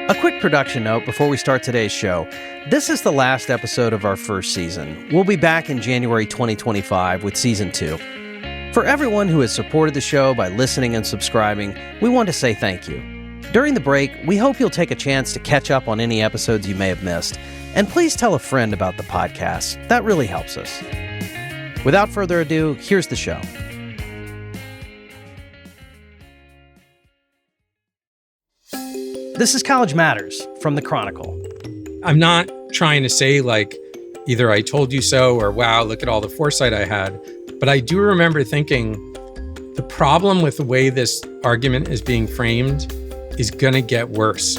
A quick production note before we start today's show. This is the last episode of our first season. We'll be back in January 2025 with Season 2. For everyone who has supported the show by listening and subscribing, we want to say thank you. During the break, we hope you'll take a chance to catch up on any episodes you may have missed. And please tell a friend about the podcast. That really helps us. Without further ado, here's the show. This is College Matters from the Chronicle. I'm not trying to say like either I told you so or wow, look at all the foresight I had. But I do remember thinking the problem with the way this argument is being framed is going to get worse.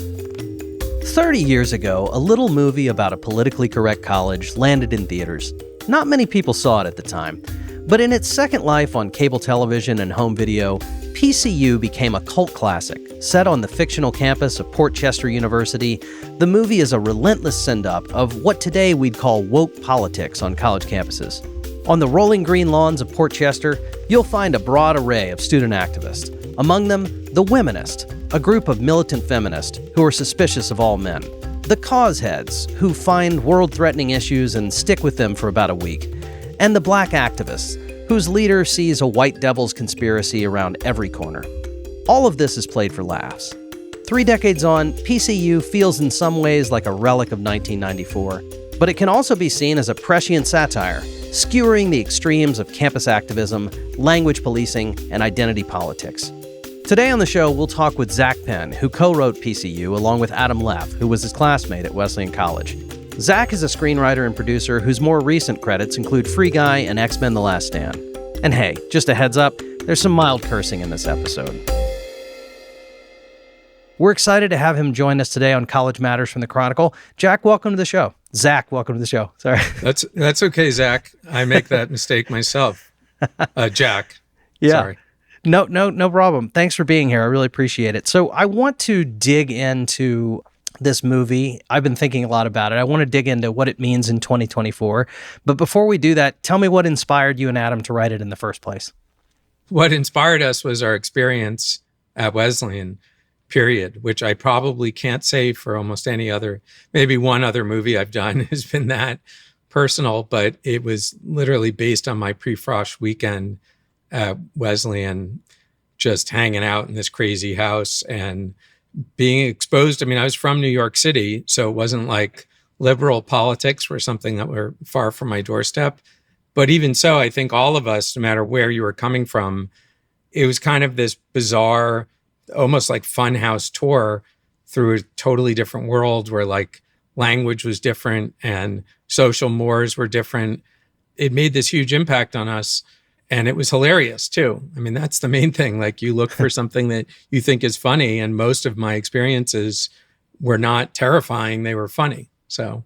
30 years ago, a little movie about a politically correct college landed in theaters. Not many people saw it at the time. But in its second life on cable television and home video, PCU became a cult classic. Set on the fictional campus of Port Chester University, the movie is a relentless send-up of what today we'd call woke politics on college campuses. On the rolling green lawns of Port Chester, you'll find a broad array of student activists. Among them, the Womenist, a group of militant feminists who are suspicious of all men. The Cause Heads, who find world-threatening issues and stick with them for about a week. And the Black Activists, whose leader sees a white devil's conspiracy around every corner. All of this is played for laughs. 3 decades on, PCU feels in some ways like a relic of 1994, but it can also be seen as a prescient satire, skewering the extremes of campus activism, language policing, and identity politics. Today on the show, we'll talk with Zak Penn, who co-wrote PCU along with Adam Leff, who was his classmate at Wesleyan College. Zak is a screenwriter and producer whose more recent credits include Free Guy and X-Men: The Last Stand. And hey, just a heads up, there's some mild cursing in this episode. We're excited to have him join us today on College Matters from the Chronicle. Jack, welcome to the show. Zak, welcome to the show. Sorry. That's okay, Zach. I make that mistake myself. Jack. Yeah. Sorry. No problem. Thanks for being here. I really appreciate it. So I want to dig into this movie. I've been thinking a lot about it. I want to dig into what it means in 2024. But before we do that, tell me what inspired you and Adam to write it in the first place. What inspired us was our experience at Wesleyan, period, which I probably can't say for almost any other, maybe one other movie I've done has been that personal, but it was literally based on my pre-frosh weekend at Wesleyan, just hanging out in this crazy house and being exposed. I mean, I was from New York City, so it wasn't like liberal politics were something that were far from my doorstep. But even so, I think all of us, no matter where you were coming from, it was kind of this bizarre, almost like funhouse tour through a totally different world where like language was different and social mores were different. It made this huge impact on us. And it was hilarious too. I mean, that's the main thing. Like you look for something that you think is funny. And most of my experiences were not terrifying. They were funny. So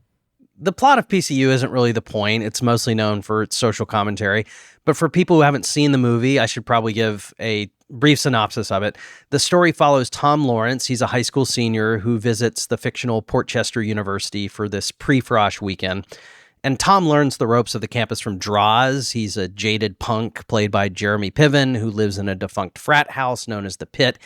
the plot of PCU isn't really the point. It's mostly known for its social commentary. But for people who haven't seen the movie, I should probably give a brief synopsis of it. The story follows Tom Lawrence. He's a high school senior who visits the fictional Port Chester University for this pre-frosh weekend. And Tom learns the ropes of the campus from Draws. He's a jaded punk played by Jeremy Piven who lives in a defunct frat house known as the Pit.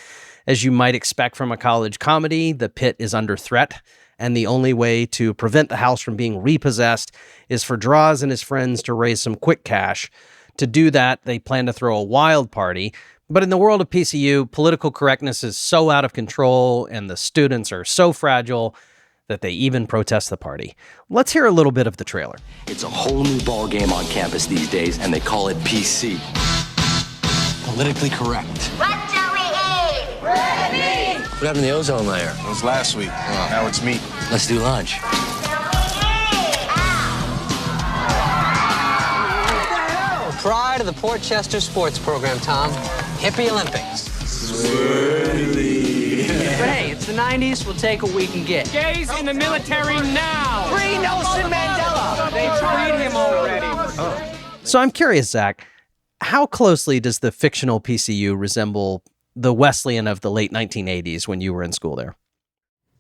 As you might expect from a college comedy, the Pit is under threat, and the only way to prevent the house from being repossessed is for Draws and his friends to raise some quick cash. To do that, they plan to throw a wild party. But in the world of PCU, political correctness is so out of control and the students are so fragile that they even protest the party. Let's hear a little bit of the trailer. It's a whole new ball game on campus these days, and they call it PC. Politically correct. What shall we eat? Red meat! What happened to the ozone layer? It was last week. Now it's meat. Let's do lunch. Pride of the Port Chester sports program, Tom. Hippie Olympics. But hey, it's the 90s. We'll take what we can get. Gays in the military now! Free Nelson Mandela! They freed him already. So I'm curious, Zach, how closely does the fictional PCU resemble the Wesleyan of the late 1980s when you were in school there?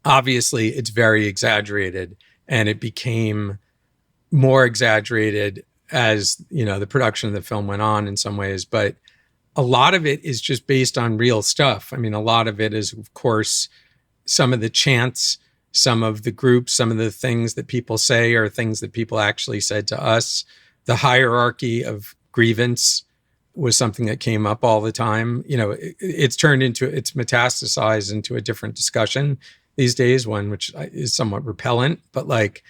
Obviously, it's very exaggerated, and it became more exaggerated as, you know, the production of the film went on in some ways. But a lot of it is just based on real stuff. I mean, a lot of it is, of course, some of the chants, some of the groups, some of the things that people say are things that people actually said to us. The hierarchy of grievance was something that came up all the time. It's metastasized into a different discussion these days, one which is somewhat repellent, but like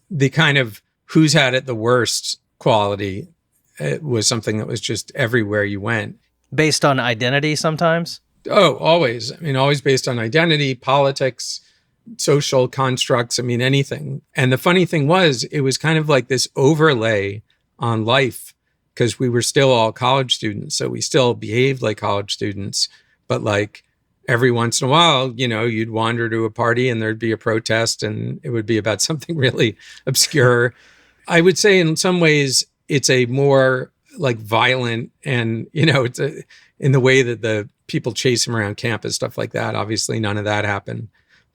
the kind of who's had it the worst quality, it was something that was just everywhere you went. Based on identity sometimes? Oh, always. Always based on identity, politics, social constructs, anything. And the funny thing was, it was kind of like this overlay on life because we were still all college students. So we still behaved like college students, but like every once in a while, you'd wander to a party and there'd be a protest and it would be about something really obscure. I would say in some ways it's a more like violent and, it's in the way that the people chase him around campus, stuff like that. Obviously none of that happened.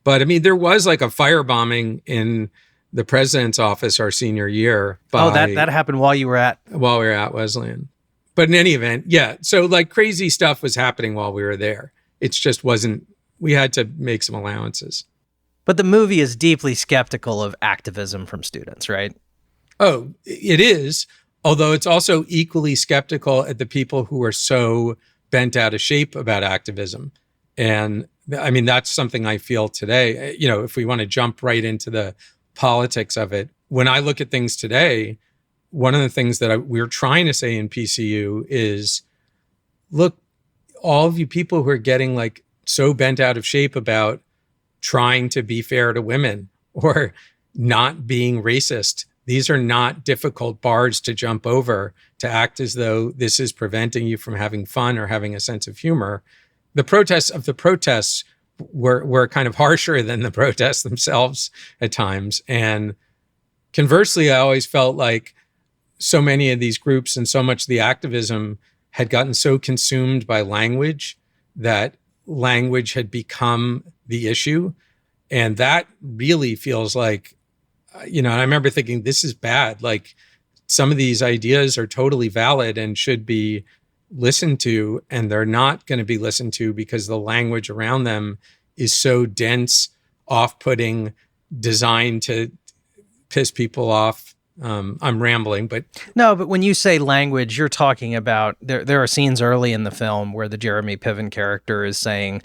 But there was like a firebombing in the president's office our senior year. That happened while we were at Wesleyan. But in any event, yeah. So like crazy stuff was happening while we were there. It just wasn't, we had to make some allowances. But the movie is deeply skeptical of activism from students, right? Oh, it is. Although it's also equally skeptical at the people who are so bent out of shape about activism. And that's something I feel today. If we want to jump right into the politics of it, when I look at things today, one of the things that we're trying to say in PCU is, look, all of you people who are getting like so bent out of shape about trying to be fair to women or not being racist, these are not difficult bars to jump over to act as though this is preventing you from having fun or having a sense of humor. The protests were kind of harsher than the protests themselves at times. And conversely, I always felt like so many of these groups and so much of the activism had gotten so consumed by language that language had become the issue. And that really feels like, I remember thinking, this is bad. Like some of these ideas are totally valid and should be listened to, and they're not going to be listened to because the language around them is so dense, off-putting, designed to piss people off. I'm rambling, but... No, but when you say language, you're talking about, there are scenes early in the film where the Jeremy Piven character is saying,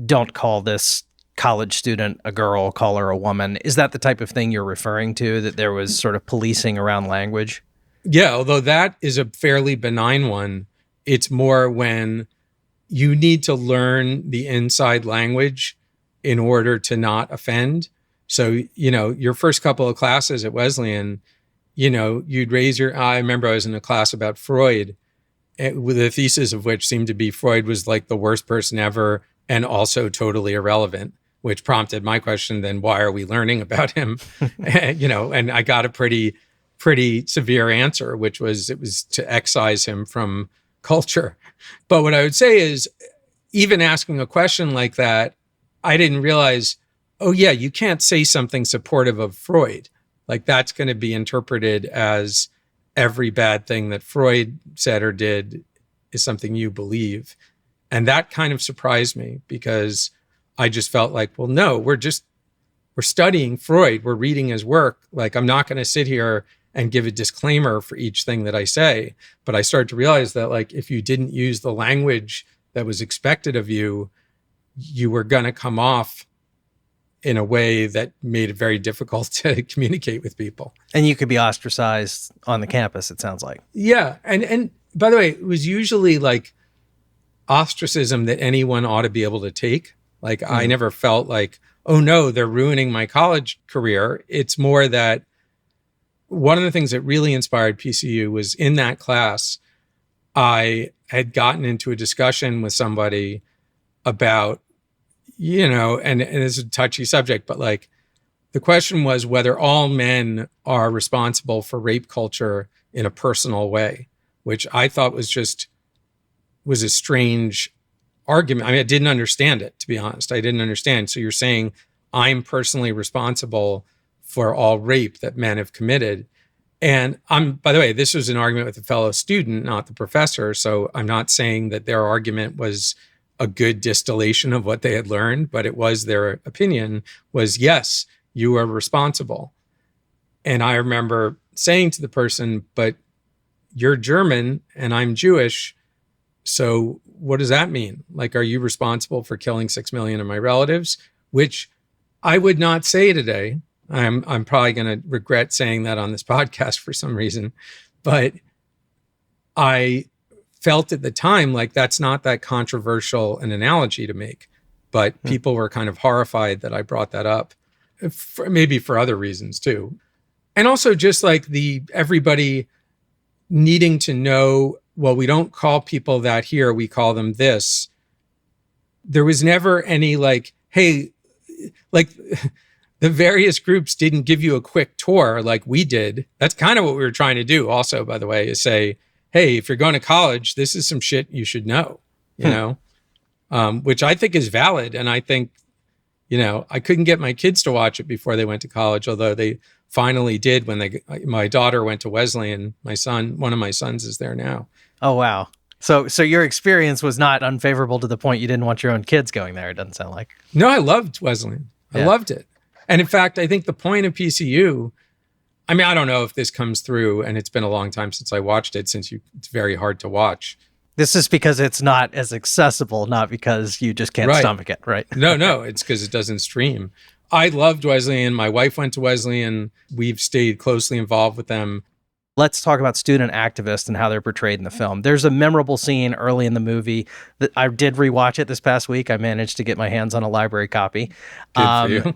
don't call this college student a girl, call her a woman. Is that the type of thing you're referring to, that there was sort of policing around language? Yeah, although that is a fairly benign one. It's more when you need to learn the inside language in order to not offend. So, your first couple of classes at Wesleyan, you'd raise your eye. I remember I was in a class about Freud, with the thesis of which seemed to be Freud was like the worst person ever and also totally irrelevant, which prompted my question, then why are we learning about him? And I got a pretty severe answer, which was it was to excise him from culture. But what I would say is, even asking a question like that, I didn't realize, oh yeah, you can't say something supportive of Freud. Like that's going to be interpreted as every bad thing that Freud said or did is something you believe. And that kind of surprised me because I just felt like, well, no, we're studying Freud. We're reading his work. Like I'm not going to sit here and give a disclaimer for each thing that I say. But I started to realize that like, if you didn't use the language that was expected of you, you were going to come off in a way that made it very difficult to communicate with people. And you could be ostracized on the campus, it sounds like. Yeah. And by the way, it was usually like ostracism that anyone ought to be able to take. Like I never felt like, oh no, they're ruining my college career. It's more that one of the things that really inspired PCU was in that class, I had gotten into a discussion with somebody about, and it's a touchy subject, but like the question was whether all men are responsible for rape culture in a personal way, which I thought was a strange argument. I mean, I didn't understand it, to be honest. I didn't understand. So you're saying I'm personally responsible for all rape that men have committed. And by the way, this was an argument with a fellow student, not the professor. So I'm not saying that their argument was a good distillation of what they had learned, but it was their opinion was, yes, you are responsible. And I remember saying to the person, but you're German and I'm Jewish. So what does that mean? Like, are you responsible for killing 6 million of my relatives? Which I would not say today. I'm probably going to regret saying that on this podcast for some reason. But I felt at the time like that's not that controversial an analogy to make. But people were kind of horrified that I brought that up, maybe for other reasons too. And also just like everybody needing to know, well, we don't call people that here, we call them this. There was never any like, hey, like the various groups didn't give you a quick tour like we did. That's kind of what we were trying to do also, by the way, is say, hey, if you're going to college, this is some shit you should know, you know, which I think is valid. And I think, you know, I couldn't get my kids to watch it before they went to college, although they finally did when my daughter went to Wesleyan. One of my sons is there now. Oh, wow. So your experience was not unfavorable to the point you didn't want your own kids going there, it doesn't sound like. No, I loved Wesleyan. I loved it. And in fact, I think the point of PCU, I mean, I don't know if this comes through, and it's been a long time since I watched it, it's very hard to watch. This is because it's not as accessible, not because you just can't stomach it, right? No, it's because it doesn't stream. I loved Wesleyan. My wife went to Wesleyan. We've stayed closely involved with them. Let's talk about student activists and how they're portrayed in the film. There's a memorable scene early in the movie that I did rewatch it this past week. I managed to get my hands on a library copy. Good for you.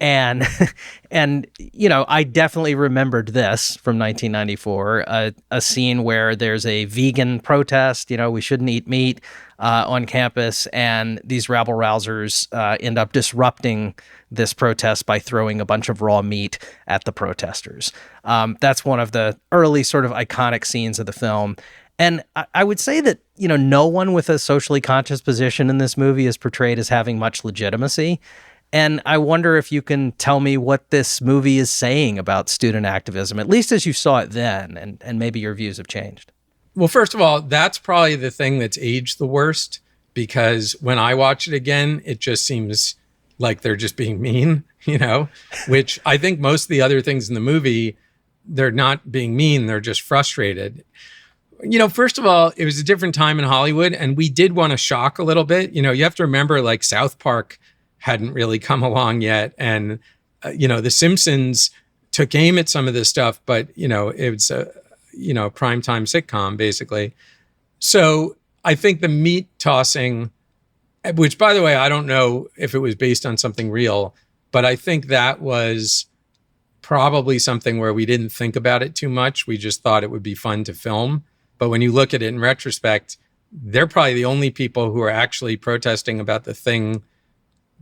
And you know, I definitely remembered this from 1994, a scene where there's a vegan protest, you know, we shouldn't eat meat on campus, and these rabble-rousers end up disrupting this protest by throwing a bunch of raw meat at the protesters. That's one of the early sort of iconic scenes of the film. And I would say that, you know, no one with a socially conscious position in this movie is portrayed as having much legitimacy. And I wonder if you can tell me what this movie is saying about student activism, at least as you saw it then, and maybe your views have changed. Well, first of all, that's probably the thing that's aged the worst, because when I watch it again, it just seems like they're just being mean, you know, which I think most of the other things in the movie, they're not being mean, they're just frustrated. You know, first of all, it was a different time in Hollywood, and we did want to shock a little bit. You know, you have to remember, like, South Park hadn't really come along yet. And, you know, The Simpsons took aim at some of this stuff, but, you know, it was a primetime sitcom, basically. So I think the meat tossing, which, by the way, I don't know if it was based on something real, but I think that was probably something where we didn't think about it too much. We just thought it would be fun to film. But when you look at it in retrospect, they're probably the only people who are actually protesting about the thing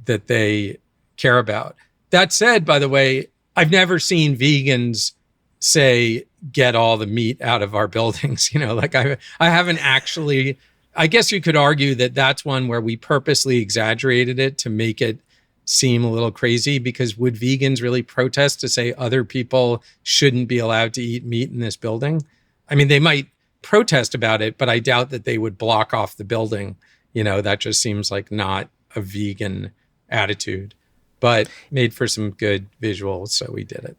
that they care about. That said, by the way, I've never seen vegans say, get all the meat out of our buildings. You know, like I haven't actually, I guess you could argue that that's one where we purposely exaggerated it to make it seem a little crazy, because would vegans really protest to say other people shouldn't be allowed to eat meat in this building? I mean, they might protest about it, but I doubt that they would block off the building. You know, that just seems like not a vegan attitude, but made for some good visuals, so we did it.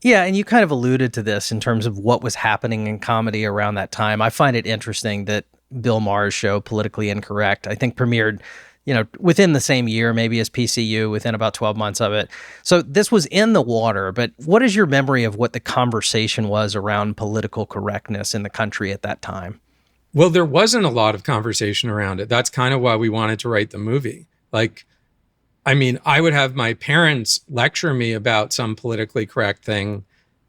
Yeah, and you kind of alluded to this in terms of what was happening in comedy around that time. I find it interesting that Bill Maher's show, Politically Incorrect, I think premiered, you know, within the same year, maybe as PCU, within about 12 months of it. So this was in the water, but what is your memory of what the conversation was around political correctness in the country at that time? Well, there wasn't a lot of conversation around it. That's kind of why we wanted to write the movie. Like, I mean, I would have my parents lecture me about some politically correct thing,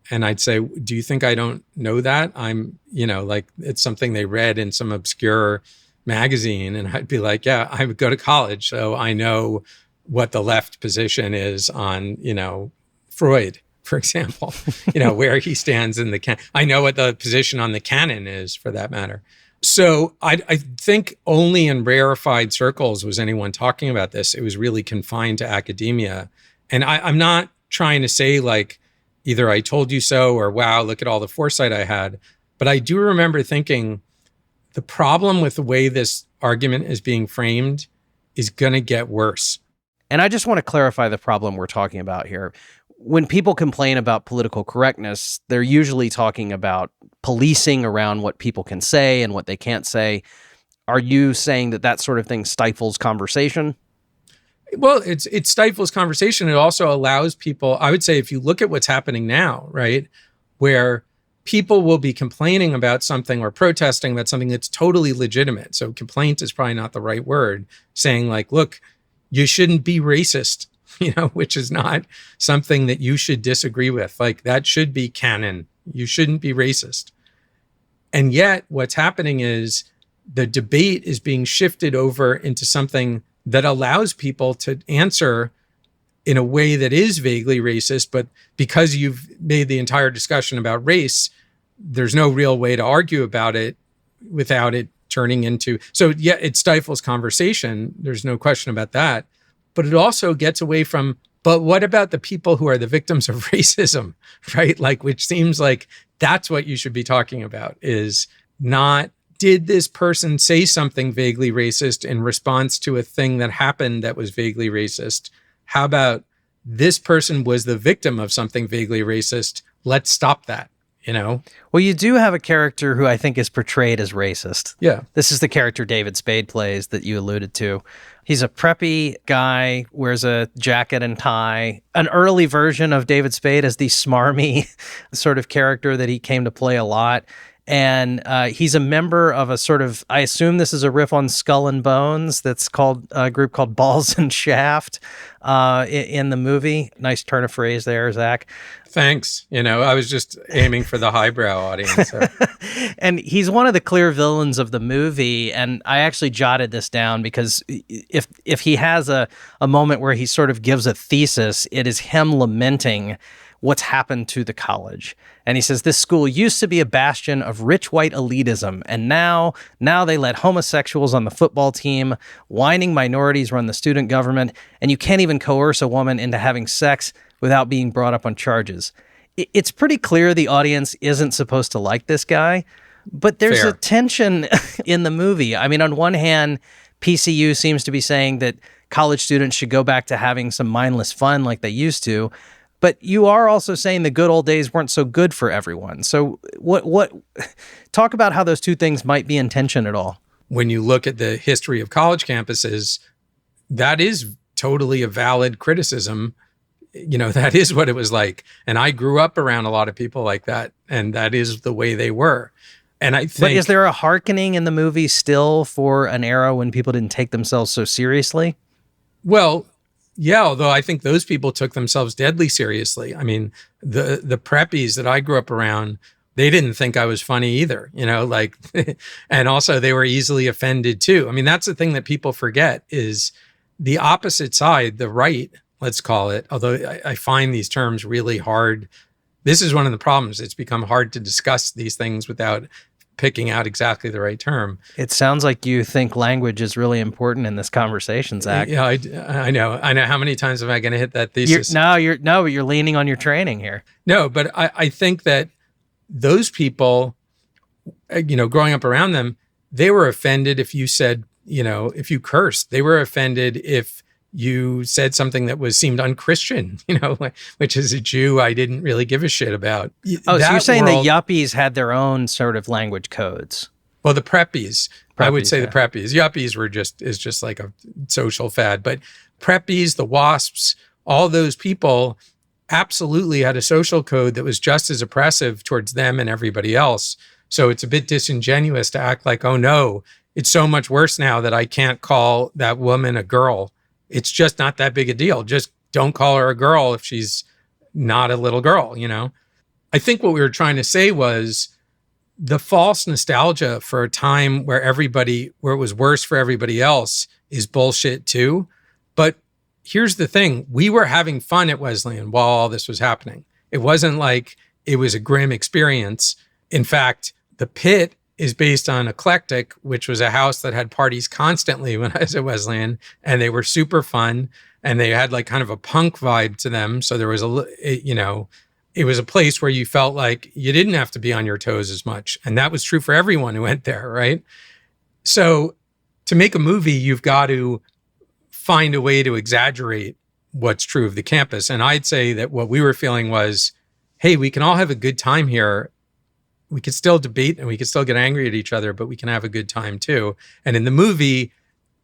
and I'd say, do you think I don't know that? I'm, you know, like, it's something they read in some obscure magazine. And I'd be like, yeah, I would go to college, so I know what the left position is on, you know, Freud, for example, you know, where he stands in the I know what the position on the canon is, for that matter. So I think only in rarefied circles was anyone talking about this. It was really confined to academia. And I'm not trying to say like either I told you so or wow, look at all the foresight I had. But I do remember thinking the problem with the way this argument is being framed is going to get worse. And I just want to clarify the problem we're talking about here. When people complain about political correctness, they're usually talking about policing around what people can say and what they can't say. Are you saying that that sort of thing stifles conversation? Well, it stifles conversation. It also allows people, I would say, if you look at what's happening now, right, where people will be complaining about something or protesting about something that's totally legitimate. So complaint is probably not the right word, saying like, look, you shouldn't be racist, which is not something that you should disagree with. Like that should be canon. You shouldn't be racist. And yet what's happening is the debate is being shifted over into something that allows people to answer in a way that is vaguely racist, but because you've made the entire discussion about race, there's no real way to argue about it without it turning into, so yeah, it stifles conversation. There's no question about that. But it also gets away from, but what about the people who are the victims of racism, right? Like, which seems like that's what you should be talking about, is not, did this person say something vaguely racist in response to a thing that happened that was vaguely racist? How about this person was the victim of something vaguely racist? Let's stop that, Well, you do have a character who I think is portrayed as racist. Yeah. This is the character David Spade plays that you alluded to. He's a preppy guy, wears a jacket and tie. An early version of David Spade as the smarmy sort of character that he came to play a lot. And he's a member of a sort of, I assume this is a riff on Skull and Bones, that's called a group called Balls and Shaft in the movie. Nice turn of phrase there, Zach. Thanks. I was just aiming for the highbrow audience. So. And he's one of the clear villains of the movie. And I actually jotted this down because if he has a moment where he sort of gives a thesis, it is him lamenting what's happened to the college. And he says, this school used to be a bastion of rich white elitism, and now they let homosexuals on the football team, whining minorities run the student government, and you can't even coerce a woman into having sex without being brought up on charges. It's pretty clear the audience isn't supposed to like this guy, but there's Fair. a tension in the movie. I mean, on one hand, PCU seems to be saying that college students should go back to having some mindless fun like they used to, but you are also saying the good old days weren't so good for everyone. So what talk about how those two things might be in tension at all. When you look at the history of college campuses, that is totally a valid criticism. That is what it was like. And I grew up around a lot of people like that, and that is the way they were. And I think, but is there a hearkening in the movie still for an era when people didn't take themselves so seriously? Well, yeah, although I think those people took themselves deadly seriously. I mean, the preppies that I grew up around, they didn't think I was funny either, and also they were easily offended too. I mean, that's the thing that people forget, is the opposite side, the right, let's call it, although I find these terms really hard. This is one of the problems. It's become hard to discuss these things without picking out exactly the right term. It sounds like you think language is really important in this conversation, Zach. Yeah, I know. How many times am I going to hit that thesis? You're leaning on your training here. No, but I think that those people, growing up around them, they were offended if you said, if you cursed. They were offended if you said something that seemed unchristian, which as a Jew, I didn't really give a shit about. Oh, so you're saying the yuppies had their own sort of language codes? Well, the preppies, I would say, yeah. The preppies. Yuppies is just like a social fad. But preppies, the WASPs, all those people absolutely had a social code that was just as oppressive towards them and everybody else. So it's a bit disingenuous to act like, oh no, it's so much worse now that I can't call that woman a girl. It's just not that big a deal. Just don't call her a girl if she's not a little girl, I think what we were trying to say was the false nostalgia for a time where it was worse for everybody else is bullshit too. But here's the thing. We were having fun at Wesleyan while all this was happening. It wasn't like it was a grim experience. In fact, the Pit is based on Eclectic, which was a house that had parties constantly when I was at Wesleyan, and they were super fun, and they had like kind of a punk vibe to them. So there was it was a place where you felt like you didn't have to be on your toes as much. And that was true for everyone who went there, right? So to make a movie, you've got to find a way to exaggerate what's true of the campus. And I'd say that what we were feeling was, hey, we can all have a good time here. We could still debate and we could still get angry at each other, but we can have a good time too. And in the movie,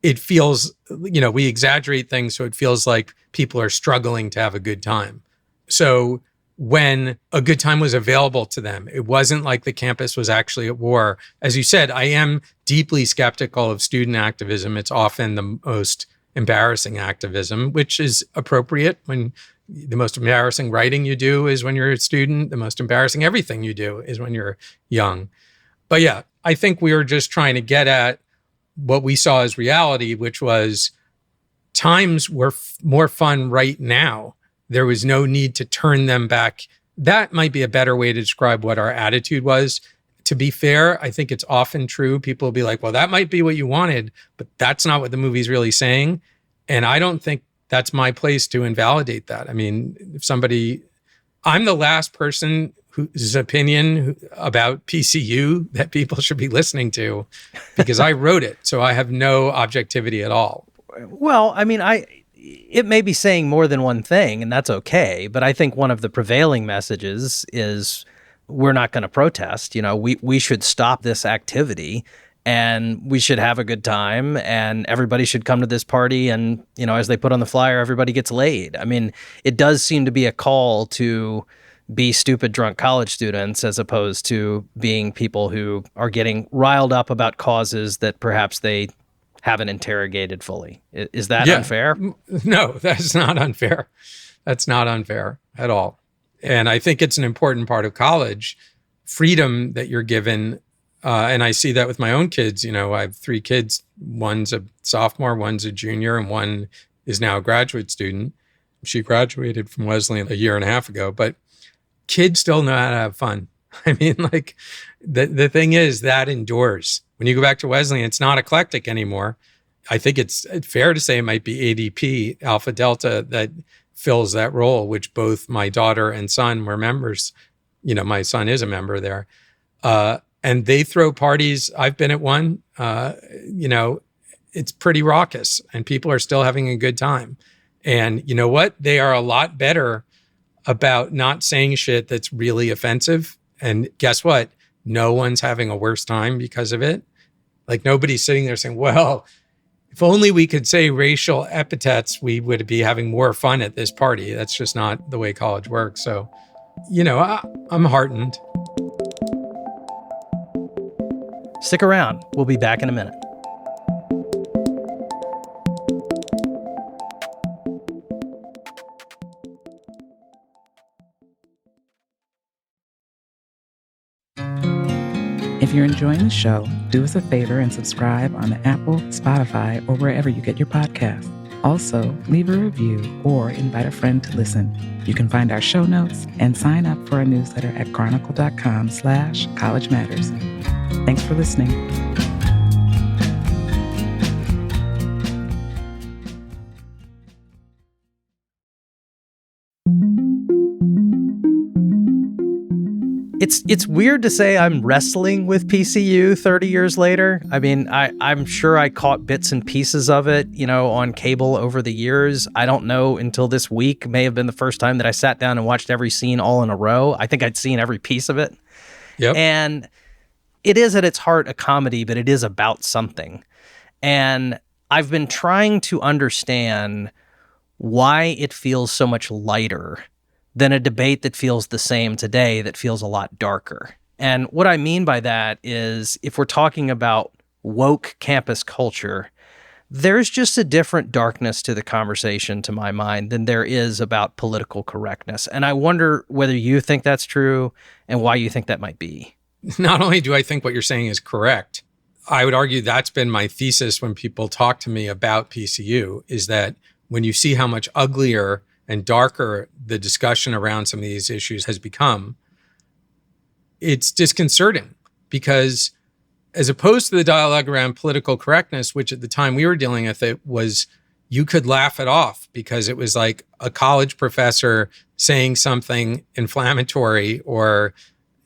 it feels, we exaggerate things so it feels like people are struggling to have a good time. So when a good time was available to them, it wasn't like the campus was actually at war. As you said, I am deeply skeptical of student activism. It's often the most embarrassing activism, which is appropriate when the most embarrassing writing you do is when you're a student. The most embarrassing everything you do is when you're young. But yeah, I think we were just trying to get at what we saw as reality, which was times were more fun right now. There was no need to turn them back. That might be a better way to describe what our attitude was. To be fair, I think it's often true. People will be like, well, that might be what you wanted, but that's not what the movie's really saying. And I don't think that's my place to invalidate that. I mean, I'm the last person whose opinion about PCU that people should be listening to because I wrote it. So I have no objectivity at all. Well, I mean, it may be saying more than one thing, and that's okay. But I think one of the prevailing messages is we're not going to protest. We should stop this activity and we should have a good time and everybody should come to this party. And, as they put on the flyer, everybody gets laid. I mean, it does seem to be a call to be stupid, drunk college students as opposed to being people who are getting riled up about causes that perhaps they haven't interrogated fully. Is that unfair? No, that's not unfair. That's not unfair at all. And I think it's an important part of college, freedom that you're given. And I see that with my own kids. I have 3 kids. One's a sophomore, one's a junior, and one is now a graduate student. She graduated from Wesleyan a year and a half ago, but kids still know how to have fun. I mean, like the thing is that endures. When you go back to Wesleyan, it's not eclectic anymore. I think it's fair to say it might be ADP, Alpha Delta, that fills that role, which both my daughter and son were members. My son is a member there. And they throw parties. I've been at one. It's pretty raucous and people are still having a good time. And you know what? They are a lot better about not saying shit that's really offensive. And guess what? No one's having a worse time because of it. Like nobody's sitting there saying, well, if only we could say racial epithets, we would be having more fun at this party. That's just not the way college works. So, I'm heartened. Stick around. We'll be back in a minute. If you're enjoying the show, do us a favor and subscribe on Apple, Spotify, or wherever you get your podcasts. Also, leave a review or invite a friend to listen. You can find our show notes and sign up for our newsletter at chronicle.com/College Matters. Thanks for listening. It's weird to say I'm wrestling with PCU 30 years later. I mean, I'm sure I caught bits and pieces of it, on cable over the years. I don't know until this week may have been the first time that I sat down and watched every scene all in a row. I think I'd seen every piece of it. Yep. And it is at its heart a comedy, but it is about something. And I've been trying to understand why it feels so much lighter than a debate that feels the same today that feels a lot darker. And what I mean by that is if we're talking about woke campus culture, there's just a different darkness to the conversation, to my mind, than there is about political correctness. And I wonder whether you think that's true and why you think that might be. Not only do I think what you're saying is correct, I would argue that's been my thesis when people talk to me about PCU, is that when you see how much uglier and darker the discussion around some of these issues has become, it's disconcerting because as opposed to the dialogue around political correctness, which at the time we were dealing with it was, you could laugh it off because it was like a college professor saying something inflammatory, or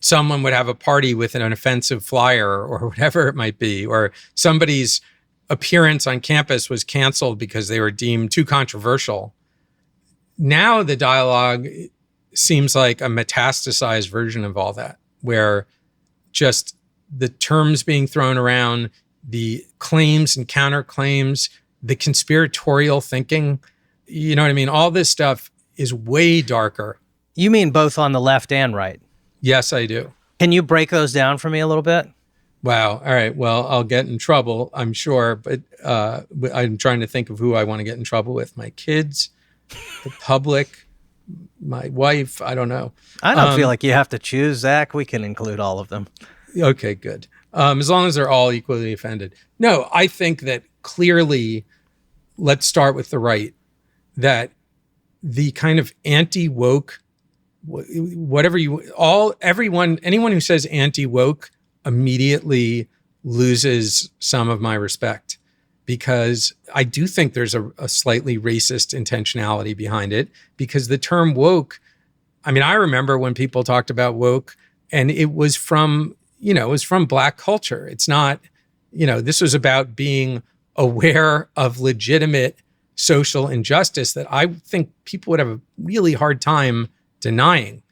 someone would have a party with an offensive flyer or whatever it might be, or somebody's appearance on campus was canceled because they were deemed too controversial. Now the dialogue seems like a metastasized version of all that, where just the terms being thrown around, the claims and counterclaims, the conspiratorial thinking, you know what I mean? All this stuff is way darker. You mean both on the left and right? Yes, I do. Can you break those down for me a little bit? Wow. All right. Well, I'll get in trouble, I'm sure, but I'm trying to think of who I want to get in trouble with. My kids, the public, my wife. I don't know. I don't feel like you have to choose, Zach. We can include all of them. Okay, good. As long as they're all equally offended. No, I think that clearly, let's start with the right, that the kind of anti-woke, anyone who says anti-woke immediately loses some of my respect, because I do think there's a slightly racist intentionality behind it, because the term woke, I mean, I remember when people talked about woke, and it was from Black culture. It's not, this was about being aware of legitimate social injustice that I think people would have a really hard time denying,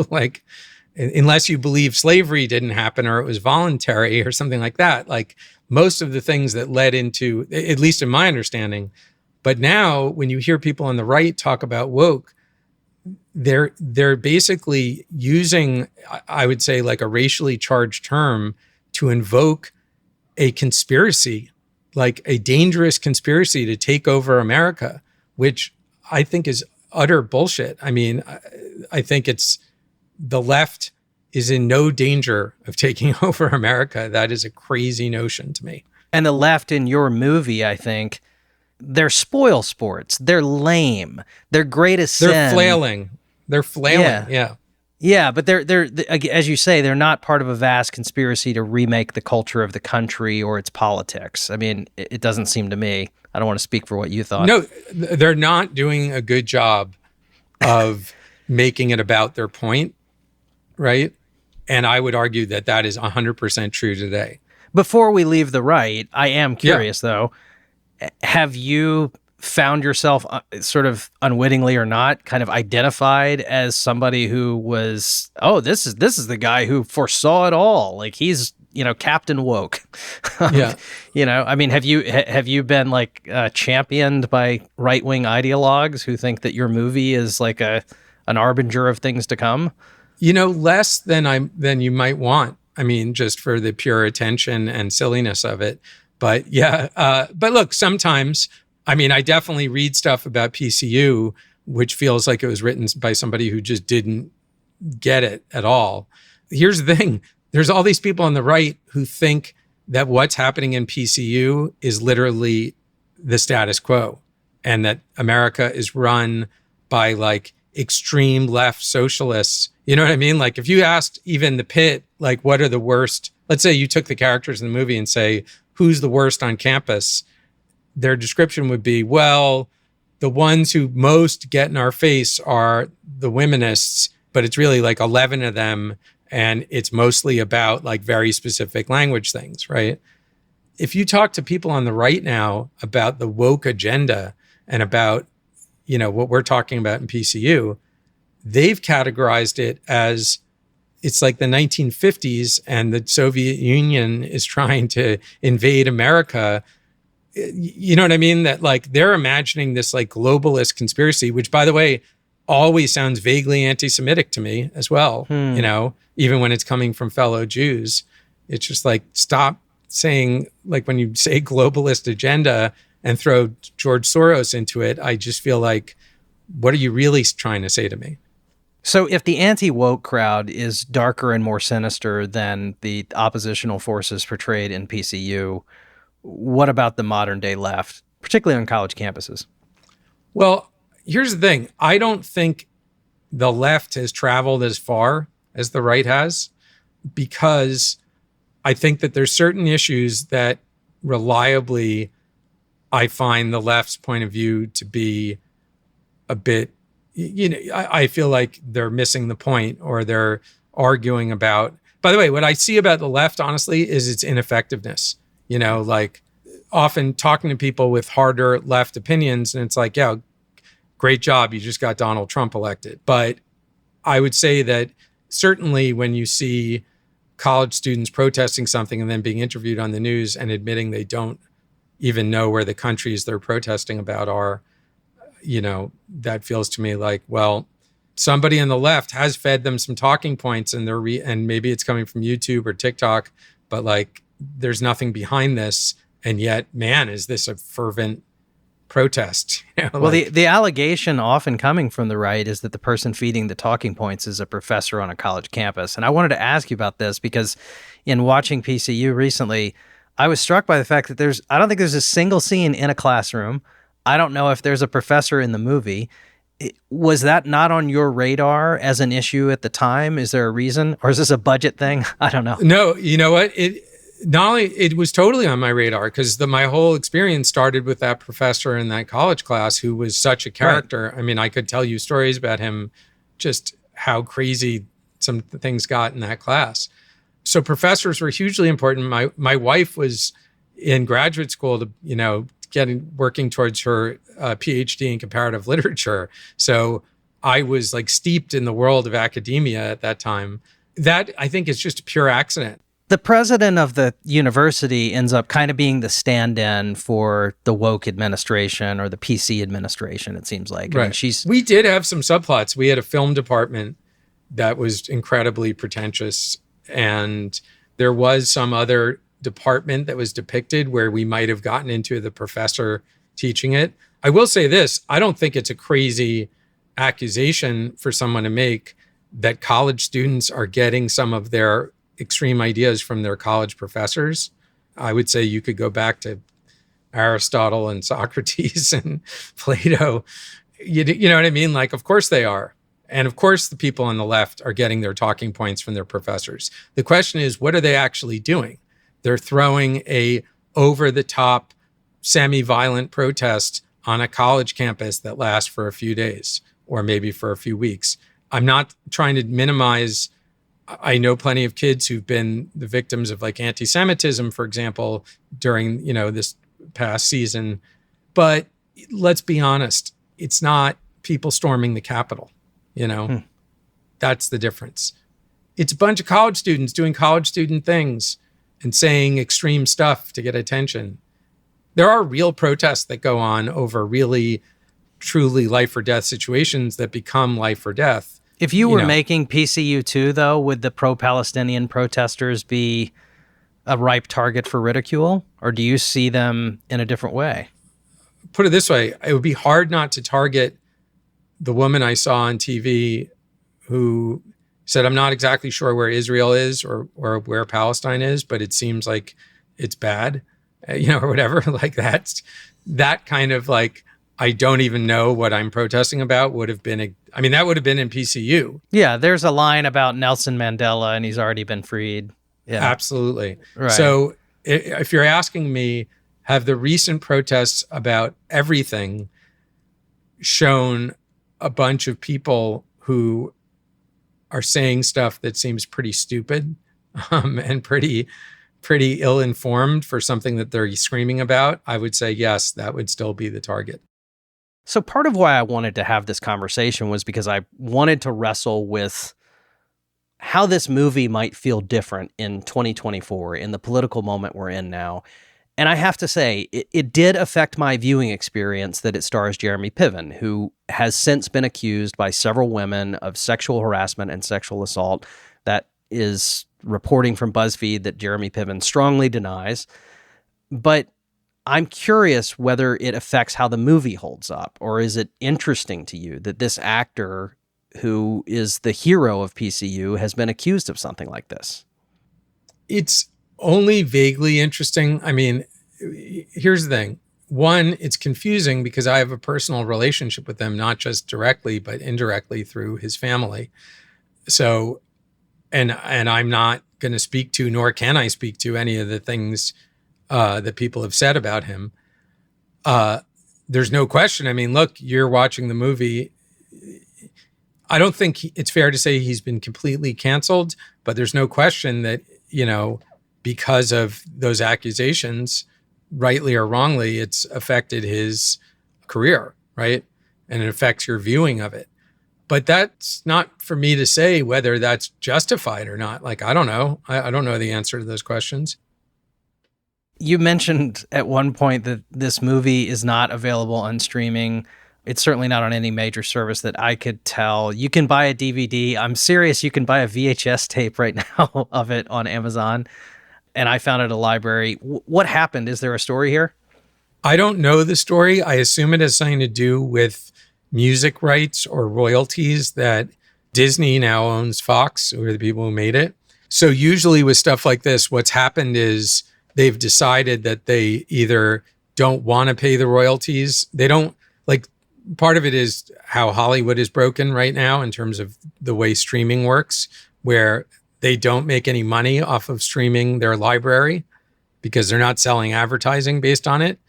like, unless you believe slavery didn't happen or it was voluntary or something like that. Like most of the things that led into, at least in my understanding. But now when you hear people on the right talk about woke, they're basically using, I would say, like a racially charged term to invoke a conspiracy, like a dangerous conspiracy to take over America, which I think is utter bullshit. I mean, I think the left is in no danger of taking over America. That is a crazy notion to me. And the left in your movie, I think, they're spoil sports. They're lame. Their greatest sin. They're flailing. Yeah. Yeah, but they're as you say, they're not part of a vast conspiracy to remake the culture of the country or its politics. I mean, it doesn't seem to me. I don't want to speak for what you thought. No, they're not doing a good job of making it about their point, right? And I would argue that that is 100% true today. Before we leave the right, I am curious, though. Have you found yourself sort of unwittingly or not kind of identified as somebody who was, this is the guy who foresaw it all. Like he's, Captain Woke. Yeah. I mean, have you been like championed by right-wing ideologues who think that your movie is like an harbinger of things to come? Less than you might want. I mean, just for the pure attention and silliness of it. But yeah, but look, sometimes, I mean, I definitely read stuff about PCU, which feels like it was written by somebody who just didn't get it at all. Here's the thing. There's all these people on the right who think that what's happening in PCU is literally the status quo and that America is run by like extreme left socialists. You know what I mean? Like if you asked even the pit, like what are the worst, let's say you took the characters in the movie and say, who's the worst on campus? Their description would be, well, the ones who most get in our face are the wominists, but it's really like 11 of them. And it's mostly about like very specific language things, right? If you talk to people on the right now about the woke agenda and about, what we're talking about in PCU, they've categorized it as it's like the 1950s and the Soviet Union is trying to invade America. You know what I mean? That like they're imagining this like globalist conspiracy, which by the way, always sounds vaguely anti-Semitic to me as well. Even when it's coming from fellow Jews, it's just like, stop saying, like when you say globalist agenda and throw George Soros into it, I just feel like, what are you really trying to say to me? So if the anti-woke crowd is darker and more sinister than the oppositional forces portrayed in PCU, what about the modern day left, particularly on college campuses? Well, here's the thing. I don't think the left has traveled as far as the right has, because I think that there's certain issues that reliably I find the left's point of view to be a bit, I feel like they're missing the point or they're arguing about. By the way, what I see about the left, honestly, is its ineffectiveness. Like often talking to people with harder left opinions, and it's like, yeah, great job, you just got Donald Trump elected. But I would say that certainly when you see college students protesting something and then being interviewed on the news and admitting they don't even know where the countries they're protesting about are, that feels to me like, well, somebody on the left has fed them some talking points, and and maybe it's coming from YouTube or TikTok, but like there's nothing behind this. And yet, man, is this a fervent protest? Well, the allegation often coming from the right is that the person feeding the talking points is a professor on a college campus. And I wanted to ask you about this because in watching PCU recently, I was struck by the fact that I don't think there's a single scene in a classroom. I don't know if there's a professor in the movie. Was that not on your radar as an issue at the time? Is there a reason? Or is this a budget thing? I don't know. No, you know what? It was totally on my radar because my whole experience started with that professor in that college class who was such a character. Right. I mean, I could tell you stories about him, just how crazy some things got in that class. So professors were hugely important. My wife was in graduate school to, working towards her PhD in comparative literature. So I was like steeped in the world of academia at that time. That I think is just a pure accident. The president of the university ends up kind of being the stand-in for the woke administration or the PC administration, it seems like. Right. I mean, we did have some subplots. We had a film department that was incredibly pretentious, and there was some other department that was depicted where we might have gotten into the professor teaching it. I will say this, I don't think it's a crazy accusation for someone to make that college students are getting some of their extreme ideas from their college professors. I would say you could go back to Aristotle and Socrates and Plato. You know what I mean? Like, of course they are. And of course the people on the left are getting their talking points from their professors. The question is, what are they actually doing? They're throwing a over-the-top, semi-violent protest on a college campus that lasts for a few days or maybe for a few weeks. I'm not trying to minimize. I know plenty of kids who've been the victims of like anti-Semitism, for example, during, this past season. But let's be honest, it's not people storming the Capitol, That's the difference. It's a bunch of college students doing college student things and saying extreme stuff to get attention. There are real protests that go on over really, truly life or death situations that become life or death. If you were making PCU 2, though, would the pro-Palestinian protesters be a ripe target for ridicule? Or do you see them in a different way? Put it this way, it would be hard not to target the woman I saw on TV who said, I'm not exactly sure where Israel is or where Palestine is, but it seems like it's bad, or whatever. Like that kind of like, I don't even know what I'm protesting about would have been, that would have been in PCU. Yeah, there's a line about Nelson Mandela and he's already been freed. Yeah, absolutely. Right. So if you're asking me, have the recent protests about everything shown a bunch of people who are saying stuff that seems pretty stupid and pretty ill-informed for something that they're screaming about? I would say yes, that would still be the target. So part of why I wanted to have this conversation was because I wanted to wrestle with how this movie might feel different in 2024, in the political moment we're in now. And I have to say, it did affect my viewing experience that it stars Jeremy Piven, who has since been accused by several women of sexual harassment and sexual assault. That is reporting from BuzzFeed that Jeremy Piven strongly denies. But I'm curious whether it affects how the movie holds up, or is it interesting to you that this actor, who is the hero of PCU, has been accused of something like this? It's only vaguely interesting. Here's the thing. One, it's confusing because I have a personal relationship with him, not just directly, but indirectly through his family. So, and I'm not going to speak to, nor can I speak to any of the things that people have said about him. There's no question. Look, you're watching the movie. I don't think it's fair to say he's been completely canceled, but there's no question that, because of those accusations, rightly or wrongly, it's affected his career, right? And it affects your viewing of it. But that's not for me to say whether that's justified or not. Like, I don't know. I don't know the answer to those questions. You mentioned at one point that this movie is not available on streaming. It's certainly not on any major service that I could tell. You can buy a DVD. I'm serious. You can buy a VHS tape right now of it on Amazon. And I found it at a library. What happened? Is there a story here? I don't know the story. I assume it has something to do with music rights or royalties that Disney now owns Fox, who are the people who made it. So usually with stuff like this, what's happened is they've decided that they either don't want to pay the royalties. They don't, like, part of it is how Hollywood is broken right now in terms of the way streaming works, where they don't make any money off of streaming their library because they're not selling advertising based on it,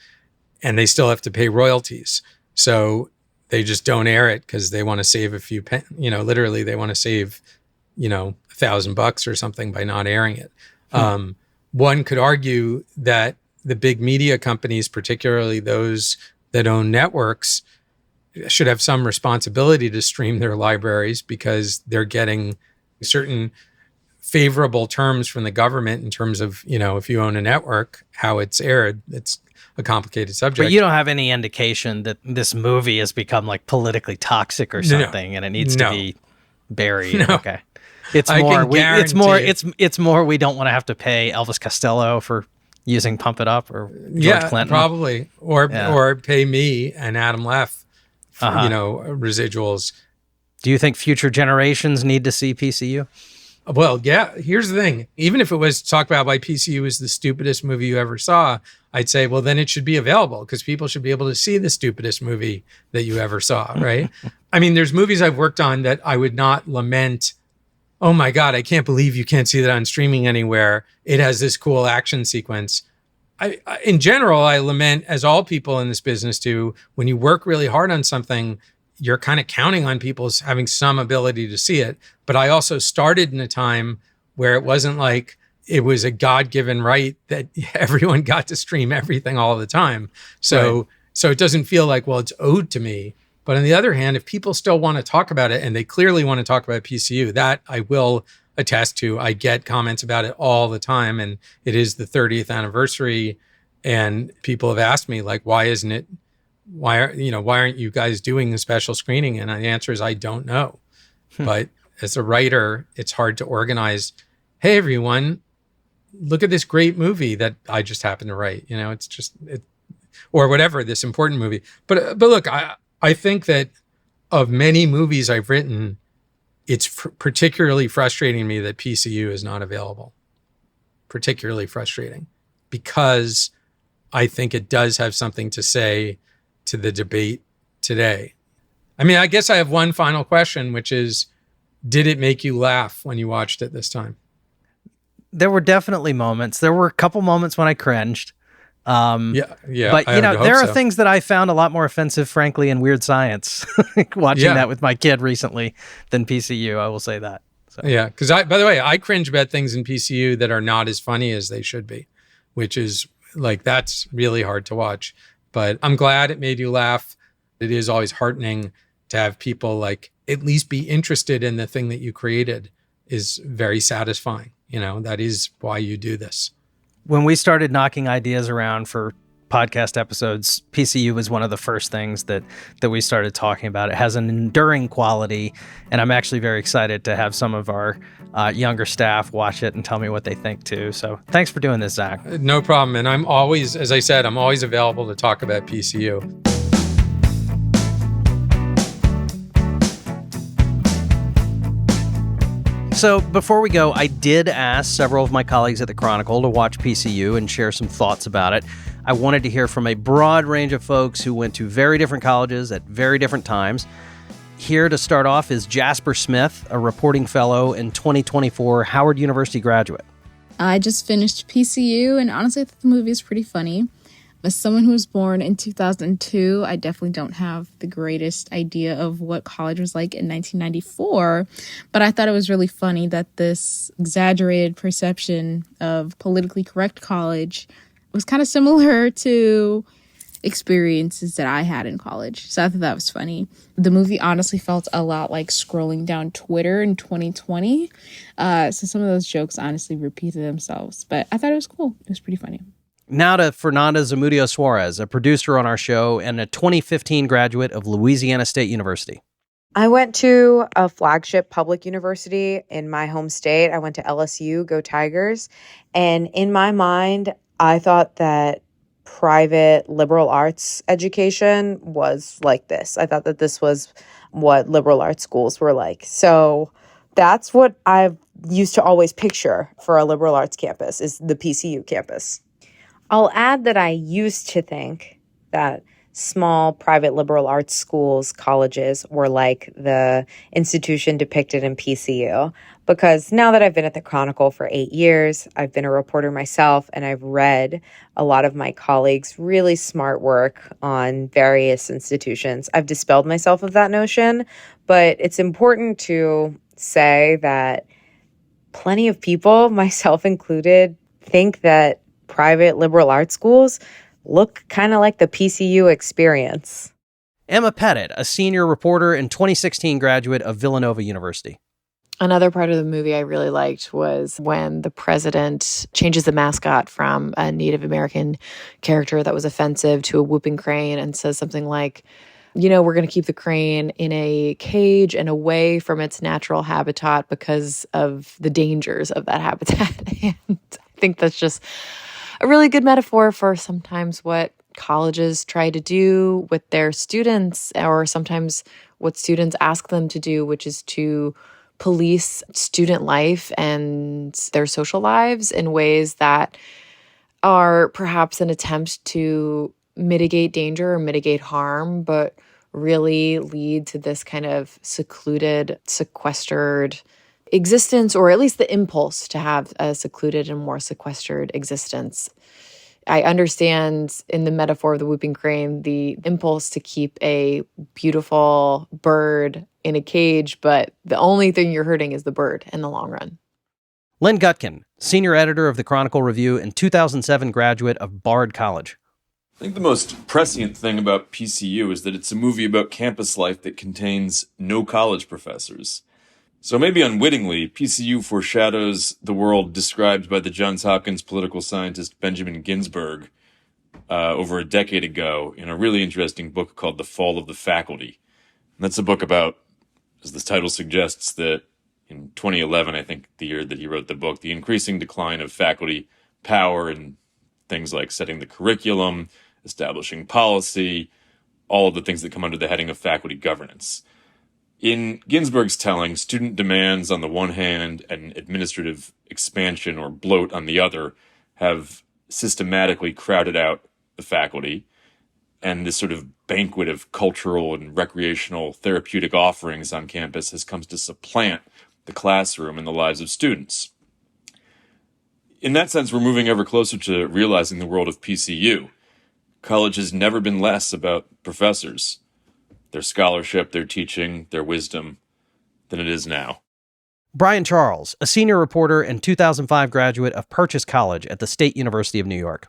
and they still have to pay royalties. So they just don't air it because they want to save a few literally they want to save, $1,000 or something by not airing it. One could argue that the big media companies, particularly those that own networks, should have some responsibility to stream their libraries because they're getting certain favorable terms from the government in terms of, if you own a network, how it's aired. It's a complicated subject. But you don't have any indication that this movie has become like politically toxic or something, and it needs to be buried. No. Okay. It's more we don't want to have to pay Elvis Costello for using Pump It Up or George Clinton. Probably. Or pay me and Adam Leff, residuals. Do you think future generations need to see PCU? Well, yeah, here's the thing. Even if it was talked about by PCU as the stupidest movie you ever saw, I'd say, well, then it should be available because people should be able to see the stupidest movie that you ever saw, right? I mean, there's movies I've worked on that I would not lament, oh my God, I can't believe you can't see that on streaming anywhere. It has this cool action sequence. In general, I lament, as all people in this business do, when you work really hard on something, you're kind of counting on people having some ability to see it. But I also started in a time where it wasn't like it was a God-given right that everyone got to stream everything all the time. So it doesn't feel like, well, it's owed to me. But on the other hand, if people still want to talk about it, and they clearly want to talk about PCU, that I will attest to. I get comments about it all the time, and it is the 30th anniversary. And people have asked me, like, why aren't you guys doing a special screening? And the answer is, I don't know. But as a writer, it's hard to organize. Hey, everyone, look at this great movie that I just happened to write. Or whatever, this important movie. But look, I think that of many movies I've written, it's particularly frustrating to me that PCU is not available. Particularly frustrating because I think it does have something to say to the debate today. I mean, I guess I have one final question, which is, did it make you laugh when you watched it this time? There were definitely moments. There were a couple moments when I cringed. Yeah. But there are things that I found a lot more offensive, frankly, in Weird Science, watching that with my kid recently than PCU. I will say that. So. Yeah, because by the way, I cringe about things in PCU that are not as funny as they should be, which is like, that's really hard to watch. But I'm glad it made you laugh. It is always heartening to have people like at least be interested in the thing that you created is very satisfying. That is why you do this. When we started knocking ideas around for podcast episodes, PCU was one of the first things that we started talking about. It has an enduring quality, and I'm actually very excited to have some of our younger staff watch it and tell me what they think too. So thanks for doing this, Zach. No problem. And I'm always, as I said, I'm always available to talk about PCU. So before we go, I did ask several of my colleagues at the Chronicle to watch PCU and share some thoughts about it. I wanted to hear from a broad range of folks who went to very different colleges at very different times. Here to start off is Jasper Smith, a reporting fellow and 2024 Howard University graduate. I just finished PCU, and honestly, I thought the movie is pretty funny. As someone who was born in 2002, I definitely don't have the greatest idea of what college was like in 1994, but I thought it was really funny that this exaggerated perception of politically correct college was kind of similar to experiences that I had in college. So I thought that was funny. The movie honestly felt a lot like scrolling down Twitter in 2020. So some of those jokes honestly repeated themselves, but I thought it was cool. It was pretty funny. Now to Fernanda Zamudio Suarez, a producer on our show and a 2015 graduate of Louisiana State University. I went to a flagship public university in my home state. I went to LSU, go Tigers. And in my mind, I thought that private liberal arts education was like this. I thought that this was what liberal arts schools were like. So that's what I used to always picture for a liberal arts campus, is the PCU campus. I'll add that I used to think that small private liberal arts schools, colleges, were like the institution depicted in PCU. Because now that I've been at the Chronicle for 8 years, I've been a reporter myself, and I've read a lot of my colleagues' really smart work on various institutions. I've dispelled myself of that notion, but it's important to say that plenty of people, myself included, think that private liberal arts schools look kind of like the PCU experience. Emma Pettit, a senior reporter and 2016 graduate of Villanova University. Another part of the movie I really liked was when the president changes the mascot from a Native American character that was offensive to a whooping crane and says something like, you know, we're going to keep the crane in a cage and away from its natural habitat because of the dangers of that habitat. And I think that's just a really good metaphor for sometimes what colleges try to do with their students, or sometimes what students ask them to do, which is to police student life and their social lives in ways that are perhaps an attempt to mitigate danger or mitigate harm, but really lead to this kind of secluded, sequestered existence, or at least the impulse to have a secluded and more sequestered existence. I understand in the metaphor of the whooping crane, the impulse to keep a beautiful bird in a cage, but the only thing you're hurting is the bird in the long run. Len Gutkin, senior editor of the Chronicle Review and 2007 graduate of Bard College. I think the most prescient thing about PCU is that it's a movie about campus life that contains no college professors. So maybe unwittingly, PCU foreshadows the world described by the Johns Hopkins political scientist Benjamin Ginsberg over a decade ago in a really interesting book called The Fall of the Faculty. And that's a book about, as the title suggests, that in 2011, I think the year that he wrote the book, the increasing decline of faculty power in things like setting the curriculum, establishing policy, all of the things that come under the heading of faculty governance. In Ginsberg's telling, student demands on the one hand and administrative expansion or bloat on the other have systematically crowded out the faculty, and this sort of banquet of cultural and recreational therapeutic offerings on campus has come to supplant the classroom in the lives of students. In that sense, we're moving ever closer to realizing the world of PCU. College has never been less about professors, their scholarship, their teaching, their wisdom, than it is now. Brian Charles, a senior reporter and 2005 graduate of Purchase College at the State University of New York.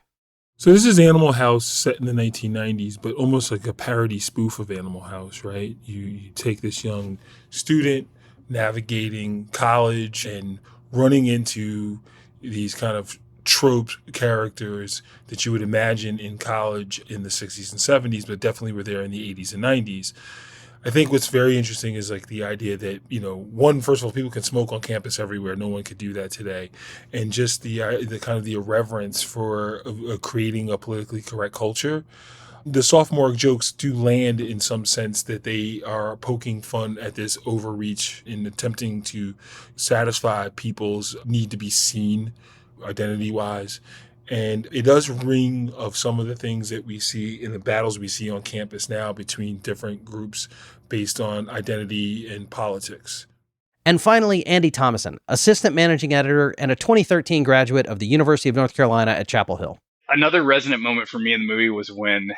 So this is Animal House set in the 1990s, but almost like a parody spoof of Animal House, right? You take this young student navigating college and running into these kind of trope characters that you would imagine in college in the 60s and 70s, but definitely were there in the 80s and 90s. I think what's very interesting is like the idea that, you know, one, first of all, people can smoke on campus everywhere. No one could do that today. And just the kind of the irreverence for creating a politically correct culture. The sophomore jokes do land in some sense that they are poking fun at this overreach in attempting to satisfy people's need to be seen identity-wise. And it does ring of some of the things that we see in the battles we see on campus now between different groups based on identity and politics. And finally, Andy Thomason, assistant managing editor and a 2013 graduate of the University of North Carolina at Chapel Hill. Another resonant moment for me in the movie was when,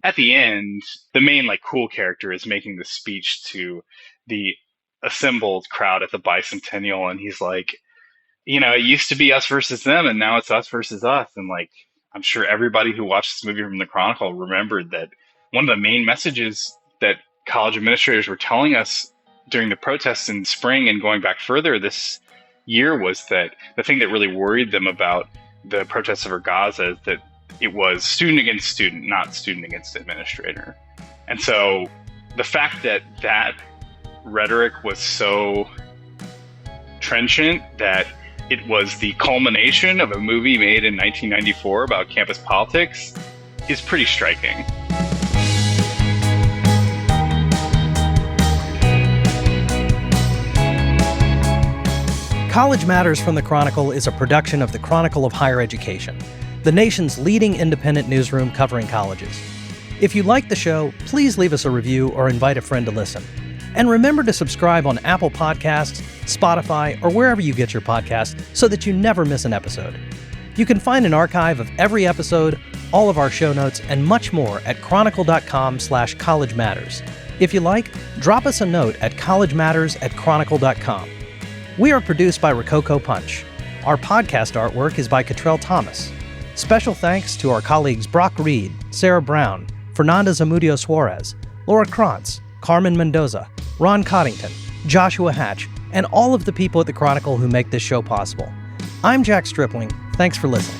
at the end, the main cool character is making the speech to the assembled crowd at the bicentennial, and he's like, you know, it used to be us versus them, and now it's us versus us. And I'm sure everybody who watched this movie from the Chronicle remembered that one of the main messages that college administrators were telling us during the protests in spring and going back further this year was that the thing that really worried them about the protests over Gaza is that it was student against student, not student against administrator. And so the fact that that rhetoric was so trenchant that it was the culmination of a movie made in 1994 about campus politics is pretty striking. College Matters from the Chronicle is a production of the Chronicle of Higher Education, the nation's leading independent newsroom covering colleges. If you like the show, please leave us a review or invite a friend to listen. And remember to subscribe on Apple Podcasts, Spotify, or wherever you get your podcasts so that you never miss an episode. You can find an archive of every episode, all of our show notes, and much more at chronicle.com/College Matters. If you like, drop us a note at collegematters@chronicle.com. We are produced by Rococo Punch. Our podcast artwork is by Cottrell Thomas. Special thanks to our colleagues Brock Reed, Sarah Brown, Fernanda Zamudio Suarez, Laura Krantz, Carmen Mendoza, Ron Coddington, Joshua Hatch, and all of the people at the Chronicle who make this show possible. I'm Jack Stripling. Thanks for listening.